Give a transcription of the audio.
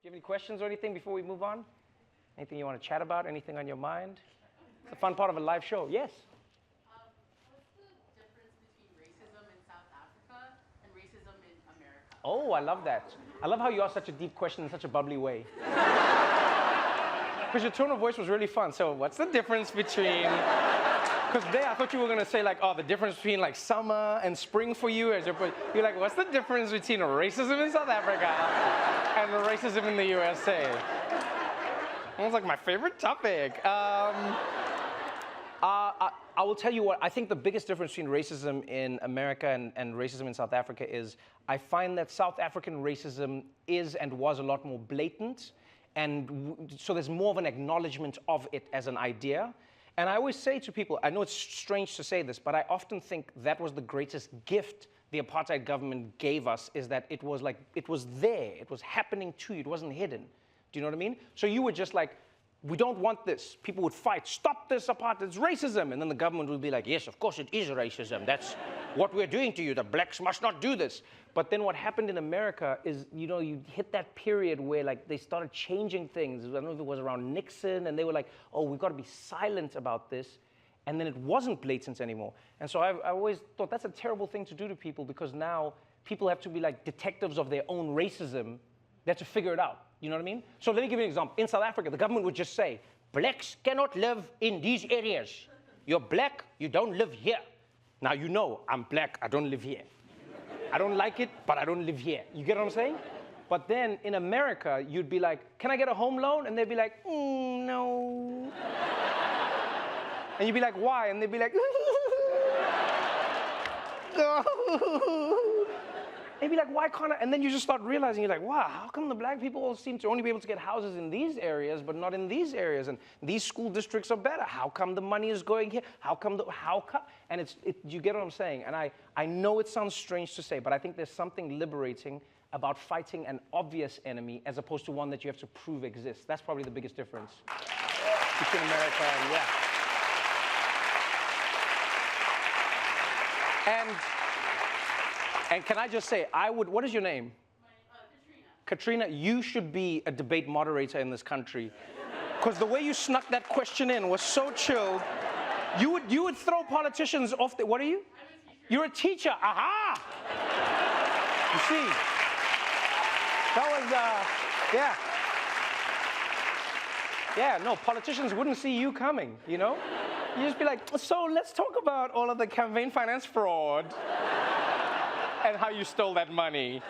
Do you have any questions or anything before we move on? Anything you want to chat about? Anything on your mind? It's a fun part of a live show. Yes? What's the difference between racism in South Africa and racism in America? Oh, I love that. I love how you asked such a deep question in such a bubbly way. Because your tone of voice was really fun. So what's the difference between... Because there, I thought you were going to say, like, oh, the difference between, like, summer and spring for you. You're like, what's the difference between racism in South Africa and racism in the USA? That was, like, my favorite topic. I will tell you what, I think the biggest difference between racism in America and racism in South Africa is I find that South African racism is and was a lot more blatant. And so there's more of an acknowledgement of it as an idea. And I always say to people, I know it's strange to say this, but I often think that was the greatest gift the apartheid government gave us, is that it was like, it was there, it was happening to you, it wasn't hidden. Do you know what I mean? So you were just like, we don't want this. People would fight, stop this apartheid, it's racism. And then the government would be like, yes, of course it is racism. That's what we're doing to you. The blacks must not do this. But then what happened in America is, you know, you hit that period where like they started changing things. I don't know if it was around Nixon, and they were like, oh, we've got to be silent about this. And then it wasn't blatant anymore. And so I always thought that's a terrible thing to do to people, because now people have to be like detectives of their own racism. They have to figure it out. You know what I mean? So let me give you an example. In South Africa, the government would just say, blacks cannot live in these areas. You're black, you don't live here. Now you know I'm black, I don't live here. I don't like it, but I don't live here. You get what I'm saying? But then in America, you'd be like, can I get a home loan? And they'd be like, no. And you'd be like, why? And they'd be like, they'd be like, why can't I? And then you just start realizing, you're like, wow, how come the black people all seem to only be able to get houses in these areas, but not in these areas? And these school districts are better. How come the money is going here? How come? And you get what I'm saying? And I know it sounds strange to say, but I think there's something liberating about fighting an obvious enemy as opposed to one that you have to prove exists. That's probably the biggest difference between America and, yeah. And can I just say, what is your name? Katrina. Katrina, you should be a debate moderator in this country. Because the way you snuck that question in was so chilled. You would throw politicians off the, what are you? I'm a teacher. You're a teacher, aha! You see, that was, yeah. Yeah, no, politicians wouldn't see you coming, you know? You just be like, so let's talk about all of the campaign finance fraud and how you stole that money.